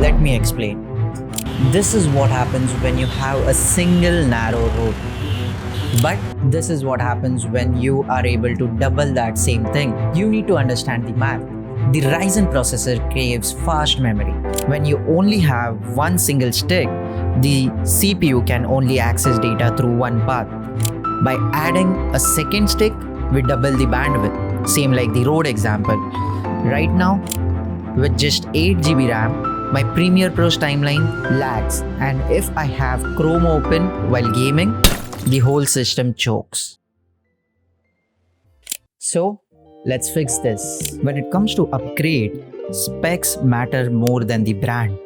Let me explain. This is what happens when you have a single narrow road. But this is what happens when you are able to double that same thing. You need to understand the math. The Ryzen processor craves fast memory. When you only have one single stick, the CPU can only access data through one path. By adding a second stick, we double the bandwidth. Same like the road example. Right now, with just 8GB RAM, my Premiere Pro's timeline lags, and if I have Chrome open while gaming, the whole system chokes. So, let's fix this. When it comes to upgrade, specs matter more than the brand.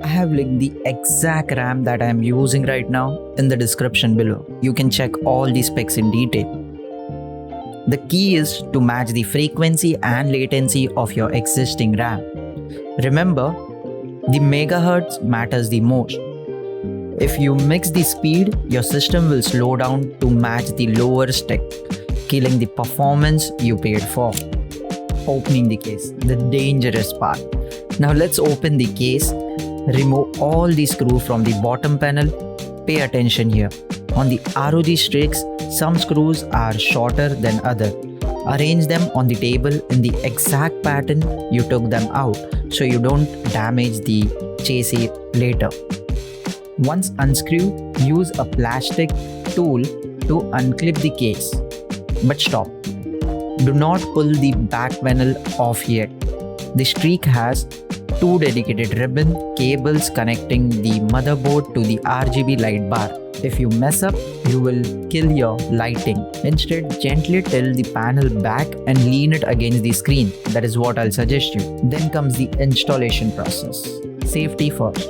I have linked the exact RAM that I am using right now in the description below. You can check all the specs in detail. The key is to match the frequency and latency of your existing RAM. Remember, the megahertz matters the most. If you mix the speed, your system will slow down to match the lower stick, killing the performance you paid for. Opening the case, the dangerous part. Now let's open the case, remove all the screws from the bottom panel. Pay attention here. On the ROG Strix, some screws are shorter than others. Arrange them on the table in the exact pattern you took them out so you don't damage the chassis later. Once unscrewed, use a plastic tool to unclip the case. But stop. Do not pull the back panel off yet. The Strix has two dedicated ribbon cables connecting the motherboard to the RGB light bar. If you mess up, you will kill your lighting. Instead, gently tilt the panel back and lean it against the screen. That is what I'll suggest you. Then comes the installation process. Safety first.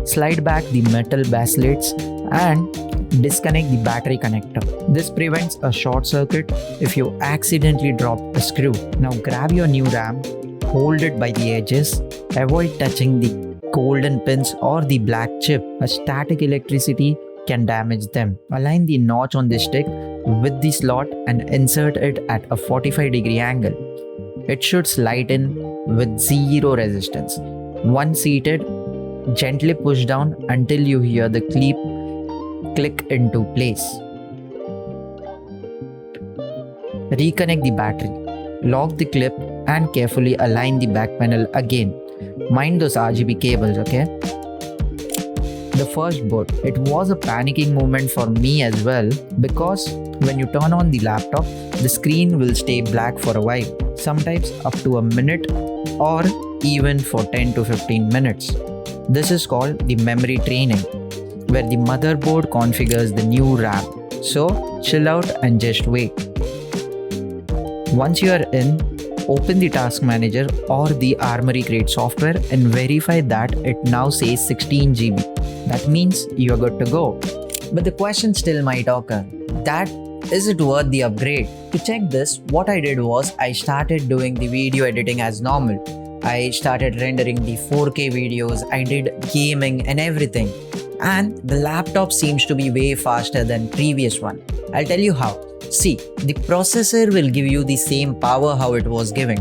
Slide back the metal baselets and disconnect the battery connector. This prevents a short circuit if you accidentally drop a screw. Now grab your new RAM, hold it by the edges, avoid touching the golden pins or the black chip. A static electricity can damage them. Align the notch on the stick with the slot and insert it at a 45-degree angle. It should slide in with zero resistance. Once seated, gently push down until you hear the click into place. Reconnect the battery. Lock the clip and carefully align the back panel again. Mind those RGB cables, okay? The first boot. It was a panicking moment for me as well, because when you turn on the laptop, the screen will stay black for a while, sometimes up to a minute or even for 10 to 15 minutes. This is called the memory training, where the motherboard configures the new RAM. So chill out and just wait. Once you are in, open the Task Manager or the Armoury Crate software and verify that it now says 16GB. That means you are good to go. But the question still might occur, that is it worth the upgrade? To check this, what I did was I started doing the video editing as normal. I started rendering the 4K videos, I did gaming and everything. And the laptop seems to be way faster than previous one. I'll tell you how. See, the processor will give you the same power how it was giving.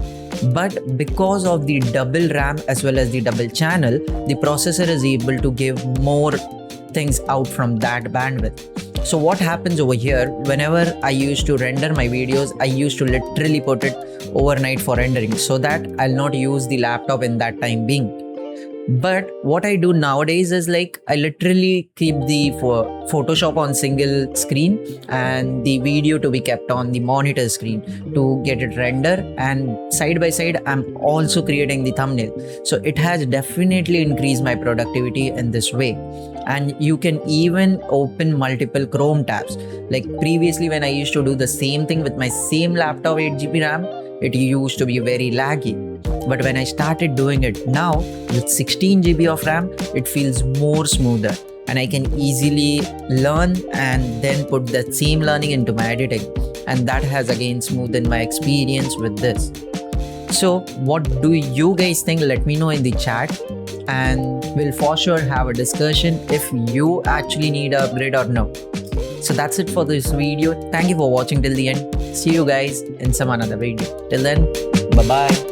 But because of the double RAM as well as the double channel, the processor is able to give more things out from that bandwidth. So what happens over here, whenever I used to render my videos, I used to literally put it overnight for rendering so that I'll not use the laptop in that time being. But what I do nowadays is like I literally keep the Photoshop on single screen and the video to be kept on the monitor screen to get it render, and side by side I'm also creating the thumbnail. So it has definitely increased my productivity in this way. And you can even open multiple Chrome tabs. Like previously when I used to do the same thing with my same laptop 8GB RAM, it used to be very laggy. But when I started doing it now with 16GB of RAM, it feels more smoother and I can easily learn and then put that same learning into my editing. And that has again smoothened my experience with this. So what do you guys think? Let me know in the chat and we'll for sure have a discussion if you actually need an upgrade or no. So that's it for this video. Thank you for watching till the end. See you guys in some another video. Till then, bye bye.